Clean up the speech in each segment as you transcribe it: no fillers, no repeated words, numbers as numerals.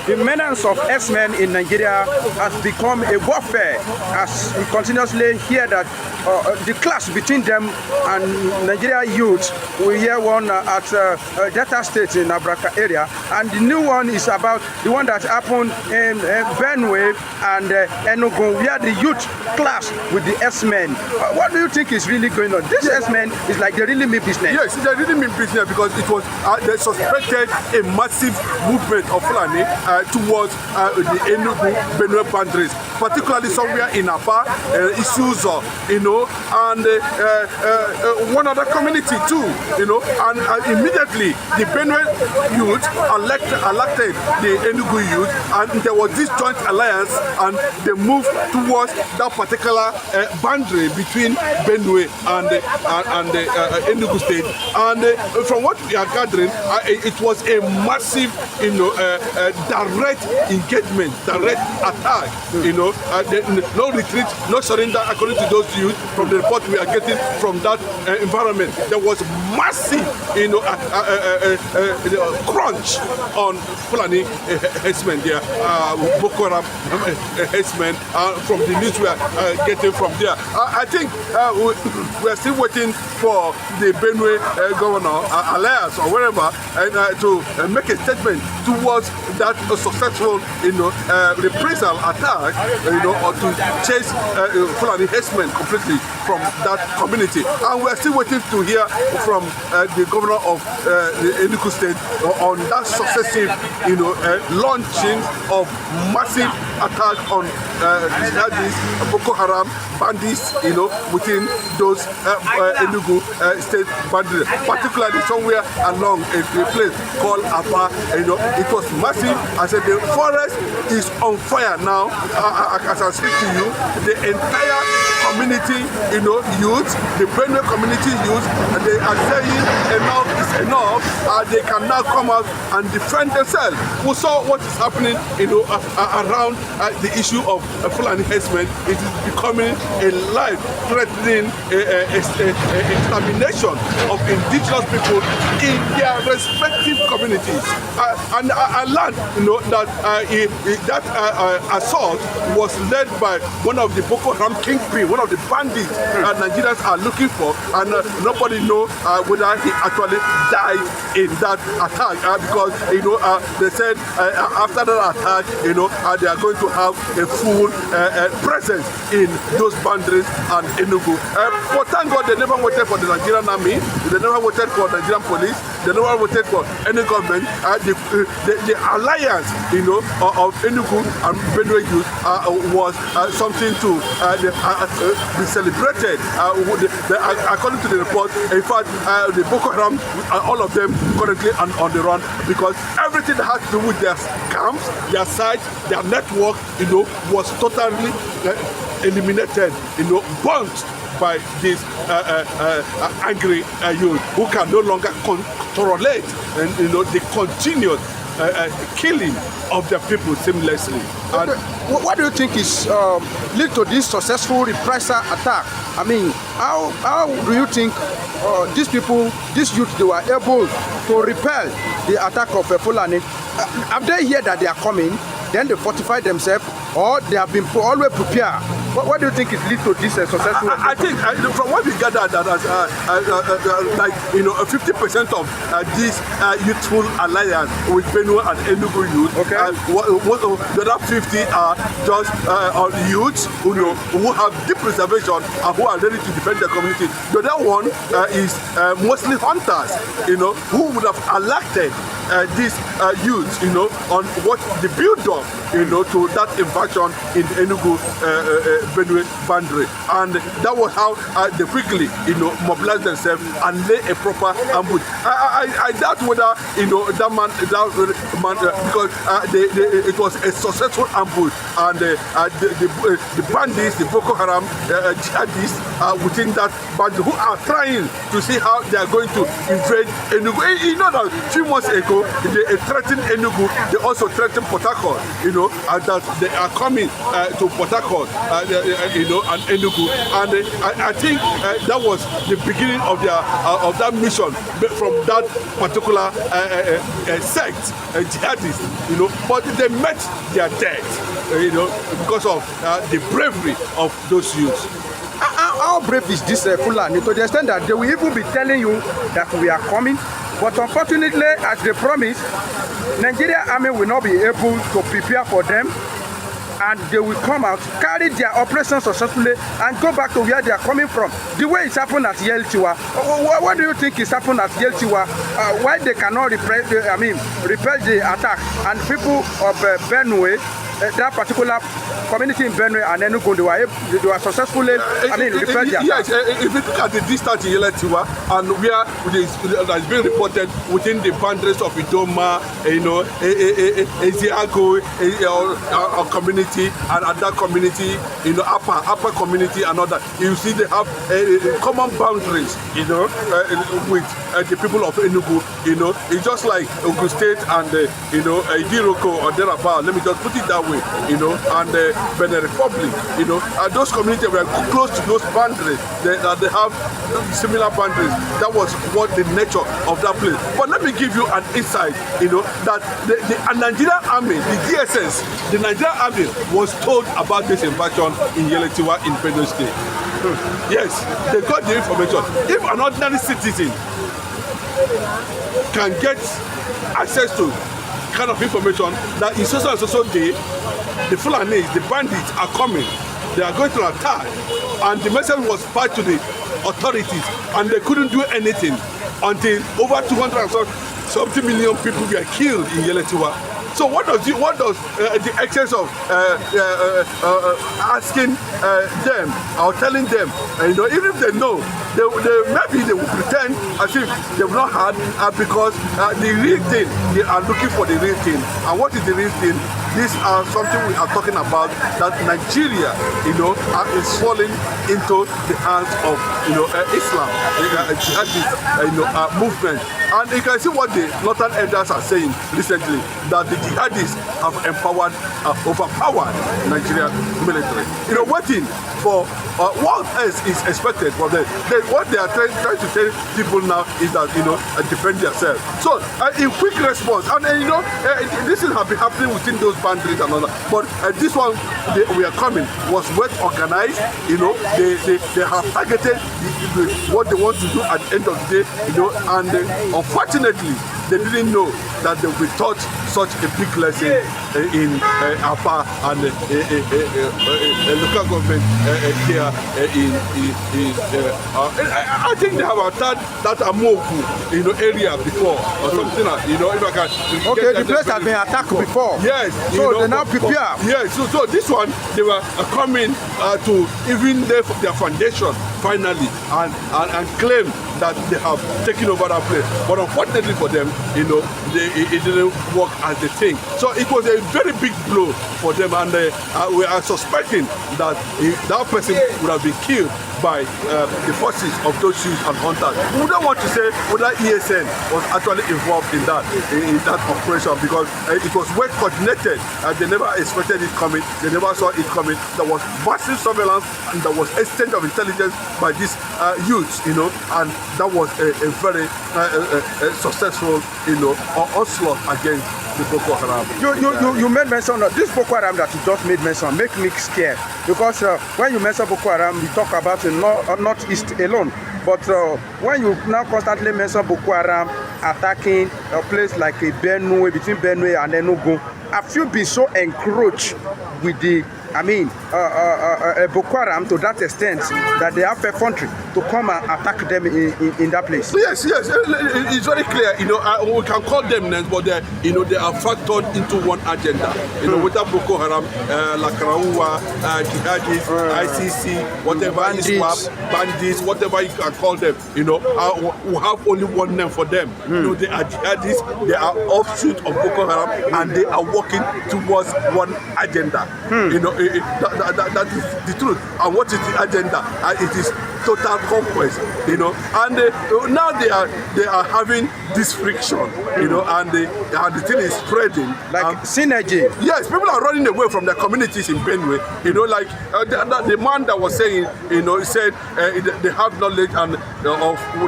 the menace of X-Men in Nigeria has become a warfare, as we continuously hear that the clash between them and Nigeria youth. We hear one at Delta State in Abraka area, and the new one is about the one that happened in Benue and Enugu, where the youth clash with the X-Men. What do you think is really going on? This X-Men is like they really mean business. Yes, they really mean business, because it was they suspected a massive movement of Fulani towards the Enugu Benue boundaries, particularly somewhere in Apa, issues, and one other community too, and immediately the Benue youth elected the Enugu youth, and there was this joint alliance, and they moved towards that particular boundary between Benue and Enugu State. And from what we are gathering, it was a massive, direct engagement, direct attack. No retreat, no surrender, according to those youth. From the report we are getting from that environment, there was massive, crunch on Fulani herdsmen there, Boko Haram herdsmen, from the news we are getting from there. I think we are still waiting for the Benue governor, Alias or wherever, to make a statement towards that successful, reprisal attack, or to chase Fulani herdsmen completely from that community. And we are still waiting to hear from the governor of the Enugu State on that successive, launching of massive attack on these Boko Haram bandits, within those Enugu State boundaries, particularly somewhere along a place called Apa. It was massive. I said the forest is on fire now. As I speak to you, the entire community, youth, the Benue community youth, they are saying enough is enough. They can now come out and defend themselves. We saw what is happening, around the issue of Fulani herdsmen. It is becoming a life-threatening extermination of indigenous people in their respective communities. And I learned, that assault was led by one of the Boko Haram kingpin, one of the bandits Nigerians are looking for, and nobody knows whether he actually died in that attack, because they said after that attack, they are going to have a full presence in those boundaries and Enugu. But thank God they never waited for the Nigerian army, they never waited for the Nigerian police, they never waited for any government. The alliance, of Enugu and Benue youth was something to be celebrated. According to the report, in fact, the Boko Haram, all of them currently on the run, because everything that has to do with their camps, their sites, their network, was totally eliminated, burnt by this angry youth who can no longer tolerate the continuous killing of their people seamlessly. And what do you think is lead to this successful reprisal attack? I mean, how do you think these people, these youth, they were able to repel the attack of Fulani? Have they heard that they are coming, then they fortify themselves, or they have been always prepared? What do you think is lead to this successful? I think from what we gathered, that 50% of this youthful alliance with Benue and Enugu youth. Okay. The other 50 are just youths who have deep reservation and who are ready to defend their community. The other one is mostly hunters, who would have elected these youths, on what the build-up, to that invasion in the Enugu Benue boundary, and that was how they quickly, mobilized themselves and lay a proper ambush. I doubt whether that man, because it was a successful ambush, and the bandits, the Boko Haram jihadists within that boundary, who are trying to see how they are going to invade Enugu. That a few months ago they threatened Enugu, they also threatened Port Harcourt, that they are coming to Port Harcourt, and Enugu, and I think that was the beginning of their of that mission from that particular particular sect, jihadists, you know, but they met their death, you know, because of the bravery of those youths. How brave is this Fulani to the extent that they will even be telling you that we are coming? But unfortunately, as they promised, Nigeria army will not be able to prepare for them, and they will come out, carry their operation successfully, and go back to where they are coming from. The way it's happened at Yelchiwa, what do you think is happened at Yelchiwa? Why they cannot repel the attack? And people of Benue, that particular community in Benue and Enugu, they were successfully, repelled the attack. Yes, if you look at the distance in Yelchiwa, and where it has been reported within the boundaries of Idoma, you know, Eziago, our community, and other community, you know, upper community and other, you see they have common boundaries, you know, with the people of Enugu, you know. It's just like Ogun State and, you know, Idiroko or thereabout, let me just put it that way, you know, and Benin Republic, you know, and those communities were close to those boundaries, they have similar boundaries. That was what the nature of that place. But let me give you an insight, you know, that the Nigerian army, the DSS, the Nigerian army was told about this invasion in Yeletiwa in Benue State. Yes, they got the information. If an ordinary citizen can get access to kind of information that in so and so day, the Fulanis, the bandits are coming, they are going to attack, and the message was passed to the authorities, and they couldn't do anything until over 270 million people were killed in Yeletiwa. So what does the excess of asking them or telling them, you know, even if they know, maybe they will pretend as if they've not had, because the real thing, they are looking for the real thing. And what is the real thing? These are something we are talking about, that Nigeria, you know, is falling into the hands of, you know, Islam, jihadist, you know, movement. And you can see what the northern elders are saying recently, that the jihadists have overpowered Nigerian military. You know, waiting for what else is expected from them. What they are trying to tell people now is that, you know, defend yourself. So, in quick response, and you know, this thing have been happening within those boundaries and all that. But this one, we are coming, was well organized. You know, they have targeted what they want to do at the end of the day. You know, and unfortunately, they didn't know that they will be taught such a big lesson in APA and local government here I think they have attacked that Amoku, you know, area before or something like, you know, if I can. Okay, the place has been attacked before. Yes. So they now prepare. Yes. So this one, they were coming to even their foundation finally and claim that they have taken over that place. But unfortunately for them, you know, it didn't work as they think. So it was a very big blow for them, and we are suspecting that that person would have been killed by the forces of those youths and hunters. We don't want to say whether ESN was actually involved in that operation, because it was well coordinated. They never expected it coming. They never saw it coming. There was massive surveillance, and there was exchange of intelligence by these youths, you know, and that was a very successful, you know, onslaught against the Boko Haram. You made mention of this Boko Haram that you just made mention, make me scared, because when you mention Boko Haram, you talk about the northeast alone. But when you now constantly mention Boko Haram attacking a place like Benue, between Benue and Enugu, have you been so encroached with the Boko Haram to that extent that they have a country to come and attack them in that place? Yes, it's very clear. You know, we can call them names, but they, you know, they are factored into one agenda. You know, whether Boko Haram, Lakarawa, jihadists, ICC, whatever, bandits, whatever you can call them. You know, we have only one name for them. You know, they are jihadists. They are offshoot of Boko Haram, and they are working towards one agenda. You know, that is the truth. And what is the agenda? It is total conquest, you know. And now they are having this friction, you know, and the thing is spreading. Like synergy. Yes, people are running away from their communities in Benue. You know, like the man that was saying, you know, he said they have knowledge of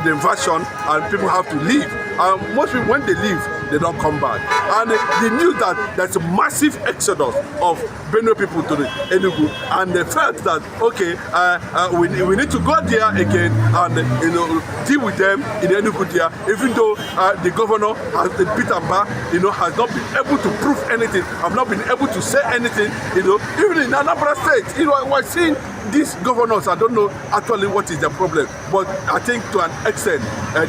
the invasion and people have to leave. And most people, when they leave, they don't come back. And the news that there's a massive exodus of Benue people to the Enugu, and they felt that, okay, we need to go there again and deal with them in Enugu there, even though the governor has Peter Mba, has not been able to prove anything, have not been able to say anything, even in Anambra State, we're seeing these governors, I don't know actually what is the problem, but I think to an extent,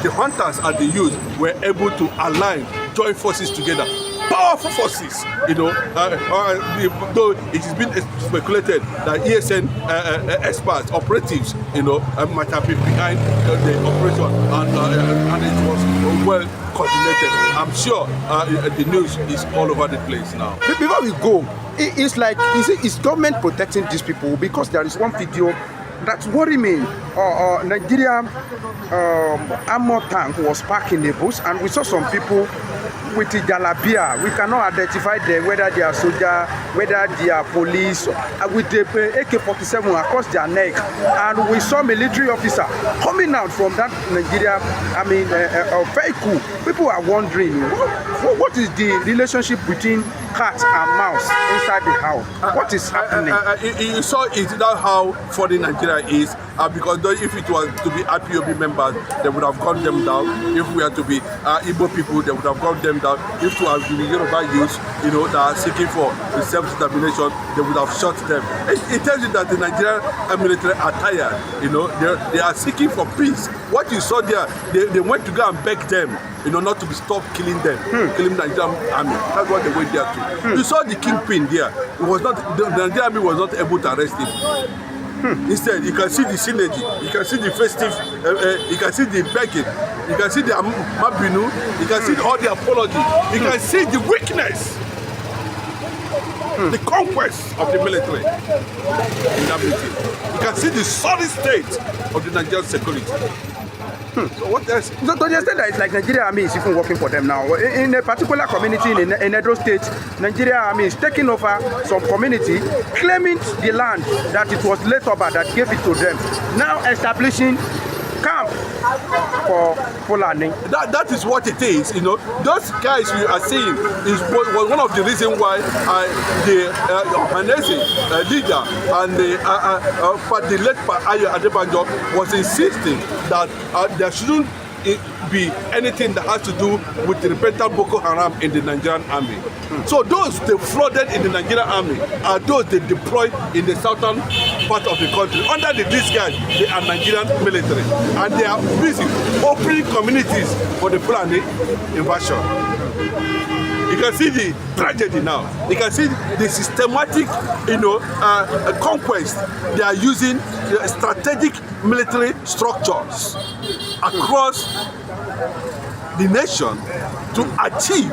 the hunters and the youth were able to align, join forces together. Powerful forces, though it has been speculated that ESN experts, operatives, might have been behind the operation, and it was well coordinated. I'm sure the news is all over the place now. Before we go, it's like, is government protecting these people? Because there is one video that's worrying me. Nigeria armor tank was parked in the bush, and we saw some people with the jalabia. We cannot identify them, whether they are soldier, whether they are police, with the AK-47 across their neck. And we saw military officer coming out from that Nigeria, vehicle. People are wondering, what is the relationship between cat and mouse inside the house? What is happening? You saw it, that's how funny Nigeria is, because if it was to be IPOB members, they would have gunned them down. If we are to be Igbo people, they would have gunned them down. If to have been Yoruba youths, that are seeking for self-determination, they would have shot them. It tells you that the Nigerian military are tired. They are seeking for peace. What you saw there, they went to go and beg them, not to be stopped killing them, killing the Nigerian army. That's what they went there to. You saw the kingpin there. It was not, the Nigerian army was not able to arrest him. Instead, you can see the synergy, you can see the festive, you can see the begging, you can see the mabinu, you can see all the apology, you can see the weakness, the conquest of the military in that meeting. You can see the solid state of the Nigerian security. So what else? So to the extent that it's like Nigeria army is even working for them now. In a particular community in Edo State, Nigeria army is taking over some community, claiming the land that it was Letoba that gave it to them, now establishing camp for Fulani. That is what it is, Those guys you are seeing was one of the reasons why the Ohanese leader and the late Ayo Adebanjo was insisting that there shouldn't be anything that has to do with the repentant Boko Haram in the Nigerian army. So those they flooded in the Nigerian army are those they deployed in the southern part of the country. Under these guys, they are Nigerian military, and they are busy opening communities for the Fulani invasion. You can see the tragedy now. You can see the systematic, conquest. They are using strategic military structures across the nation to achieve.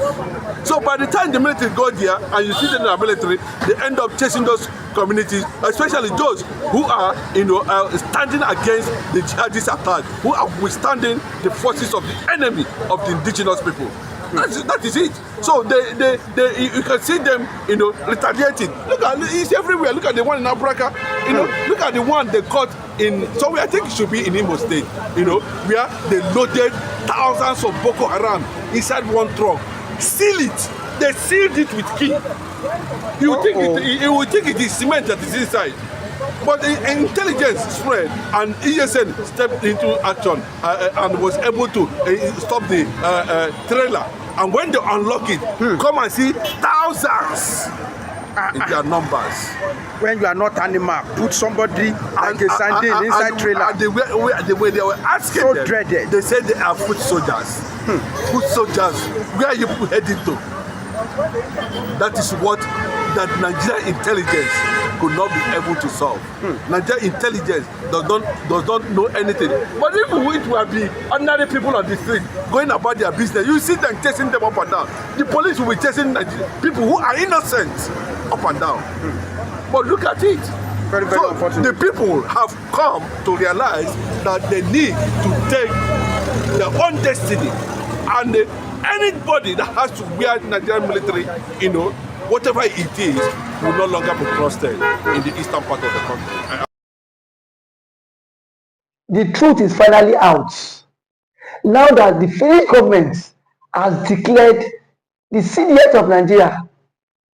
So by the time the military go there and you see them in the military, they end up chasing those communities, especially those who are standing against the jihadist attack, who are withstanding the forces of the enemy of the indigenous people. That is it. So you can see them, retaliating. Look at it's everywhere. Look at the one in Abraka. Look at the one they caught in somewhere. I think it should be in Imo State. Where they loaded thousands of Boko Haram inside one truck, seal it. They sealed it with key. You will think it is cement that is inside. But intelligence spread, and ESN stepped into action and was able to stop the trailer. And when they unlock it, come and see thousands in their numbers. When you are not animal, put somebody like a sardine inside trailer. And the way they were asking so them, dreaded. They said they are foot soldiers. Foot soldiers, where are you heading to? That is what that Nigerian intelligence could not be able to solve. Nigerian intelligence does not know anything. But if it will be ordinary people on the street going about their business, you see them chasing them up and down. The police will be chasing people who are innocent up and down. But look at it. Very, very so unfortunate. The people have come to realize that they need to take their own destiny, and anybody that has to wear Nigerian military, whatever it is, will no longer be trusted in the eastern part of the country. The truth is finally out. Now that the Finnish government has declared the CDS of Nigeria,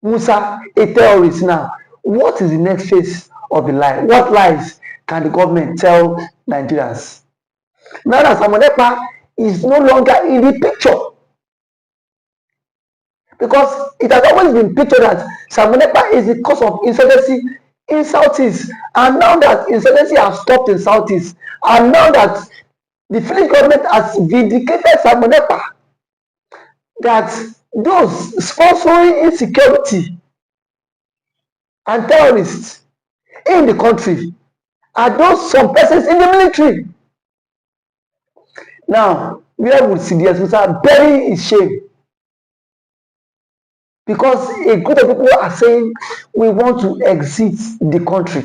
Musa, a terrorist now, what is the next phase of the lie? What lies can the government tell Nigerians? Now that Samonepa is no longer in the picture, because it has always been pictured that Samonepa is the cause of insurgency in Southeast, and now that insurgency has stopped in Southeast, and now that the Finnish government has vindicated Samonepa, that those sponsoring insecurity and terrorists in the country are those some persons in the military. Now, where would CDS Musa bury his shame? Because a group of people are saying we want to exit the country.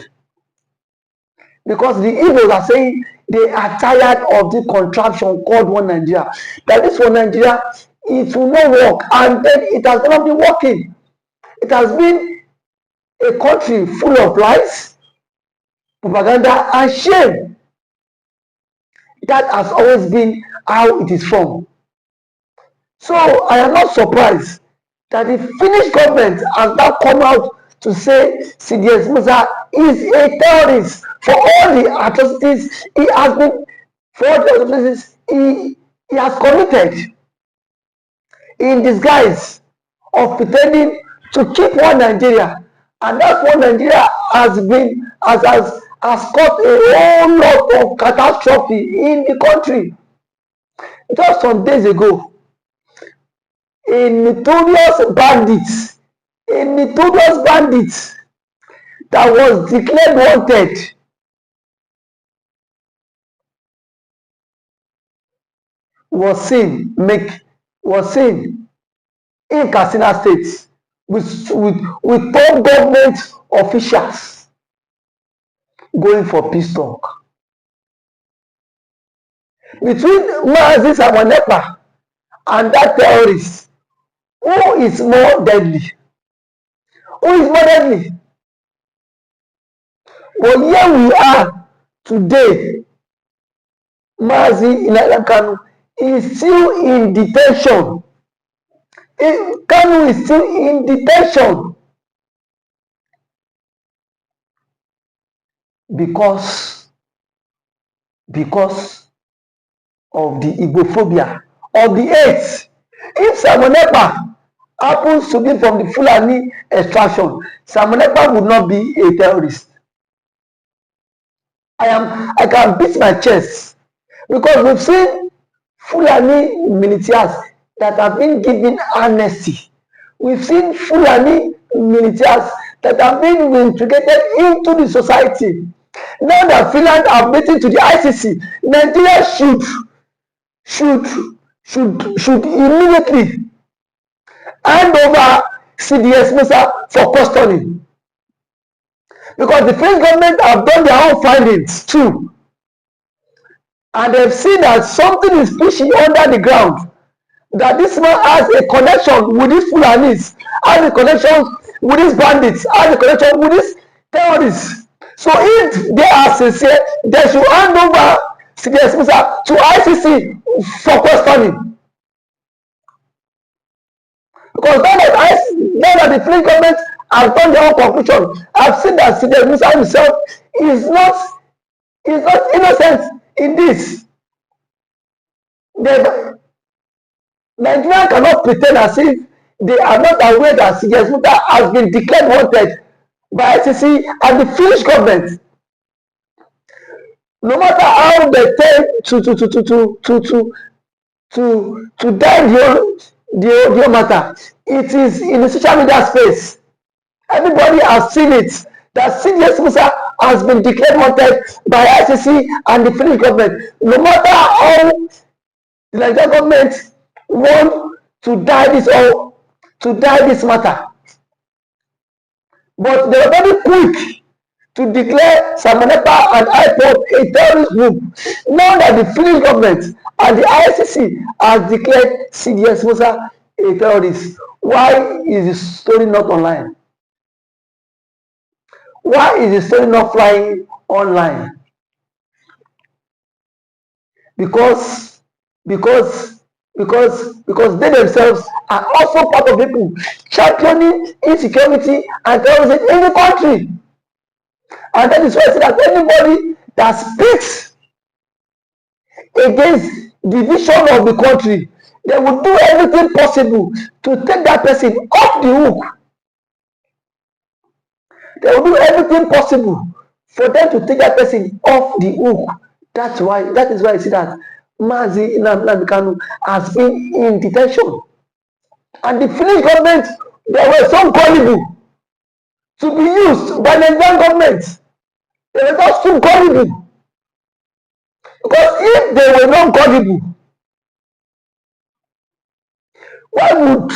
Because the Igbos are saying they are tired of the contraption called One Nigeria. That this One Nigeria, it will not work. And then it has not been working. It has been a country full of lies, propaganda, and shame. That has always been how it is formed. So I am not surprised that the Finnish government has now come out to say CDS Musa is a terrorist for all the atrocities he has been, for all the atrocities he has committed in disguise of pretending to keep one Nigeria. And that one Nigeria has caused a whole lot of catastrophe in the country. Just some days ago, a notorious bandit that was declared wanted was seen in Katsina State with top government officials going for peace talk. Between Mazi Samonepa and that terrorist, who is more deadly? Who is more deadly? But here we are today. Mazi Kanu is still in detention. Kanu is still in detention because of the Igbophobia, of the hate. If Samonepa happens to be from the Fulani extraction, Samonepa would not be a terrorist. I can beat my chest because we've seen Fulani militias that have been given amnesty. We've seen Fulani militias that have been integrated into the society. Now that Finland have written to the ICC, Nigeria should immediately hand over CDS Musa for custody. Because the French government have done their own findings too. And they've seen that something is pushing under the ground. That this man has a connection with these Fulanis, has a connection with these bandits, has a connection with these terrorists. So if they are sincere, they should hand over CDS Musa to ICC for questioning. Because now that the French government has done their own conclusion, I've seen that CDS Musa himself is not innocent in this. Nigeria cannot pretend as if they are not aware that CDS Musa has been declared wanted by ICC and the Finnish government. No matter how they tend to die the matter, it is in the social media space. Everybody has seen it that CDS Musa has been declared wanted by ICC and the Finnish government. No matter how the Nigerian government want to die this matter, but they are very quick to declare Samonepa and IPOB a terrorist group. Now that the Finnish government and the ICC has declared CDS Musa a terrorist, why is the story not online? Why is the story not flying online? Because because because they themselves are also part of people championing insecurity and terrorism in the country. And that is why I say that anybody that speaks against the vision of the country, they will do everything possible to take that person off the hook. They will do everything possible for them to take that person off the hook. That is why I see that Mazi Nnamdi Kanu has been in detention. And the Finnish government, they were so gullible to be used by the Nigerian government. They were just too gullible. Because if they were not gullible, why would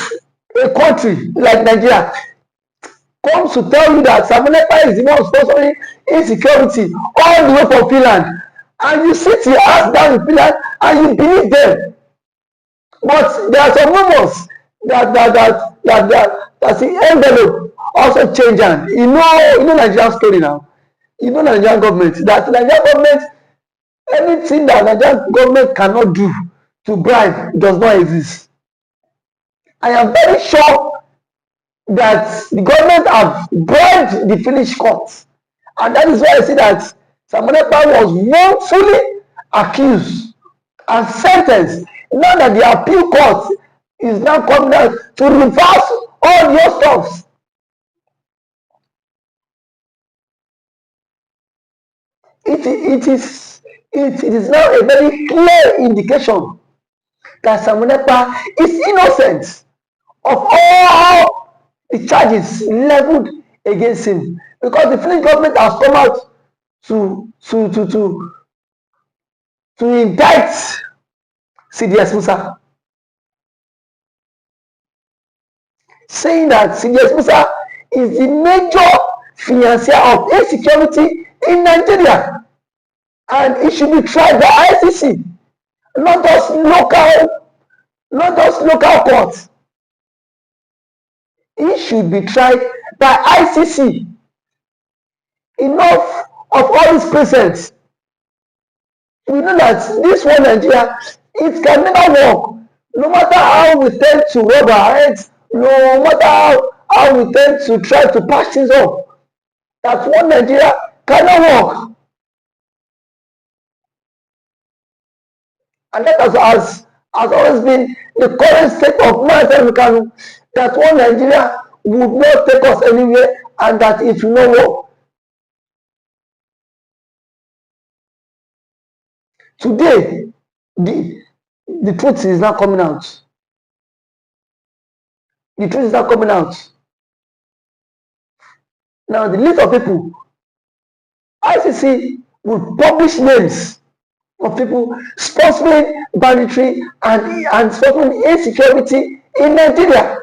a country like Nigeria come to tell you that Samunepa is the one sponsoring insecurity all the way from Finland, and you sit your ass down in Finland and you believe them? But there are some rumors that the envelope also change hand. You know Nigerian story now. You know Nigerian government, that Nigerian government, anything that Nigerian government cannot do to bribe does not exist. I am very sure that the government have bribed the Finnish courts, and that is why I see that Samunepa was wrongfully accused and sentenced. Now that the appeal court is now coming out to reverse all your stuffs. It is now a very clear indication that Samunepa is innocent of all the charges leveled against him, because the Finnish government has come out to indict CDS Musa, saying that CDS Musa is the major financier of insecurity in Nigeria, and it should be tried by ICC, not just local courts. It should be tried by ICC. Enough of all these presents. We know that this one Nigeria, it can never work. No matter how we tend to rub our heads, no matter how we tend to try to patch things up, that one Nigeria cannot work. And that has always been the current state of mind, that one Nigeria would not take us anywhere, and that it will not work. Today, the truth is not coming out. The truth is not coming out. Now, the list of people, ICC will publish names of people sponsoring banditry and sponsoring insecurity in Nigeria.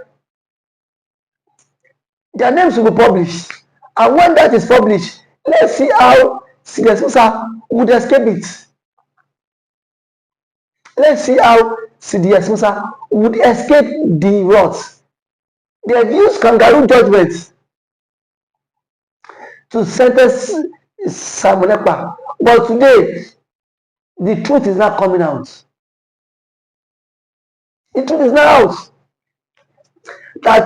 Their names will be published. And when that is published, let's see how CDS Musa would escape it. Let's see how CDS Musa would escape the wrath. They have used kangaroo judgments to sentence Samunepa. But today, the truth is not coming out. The truth is not out. That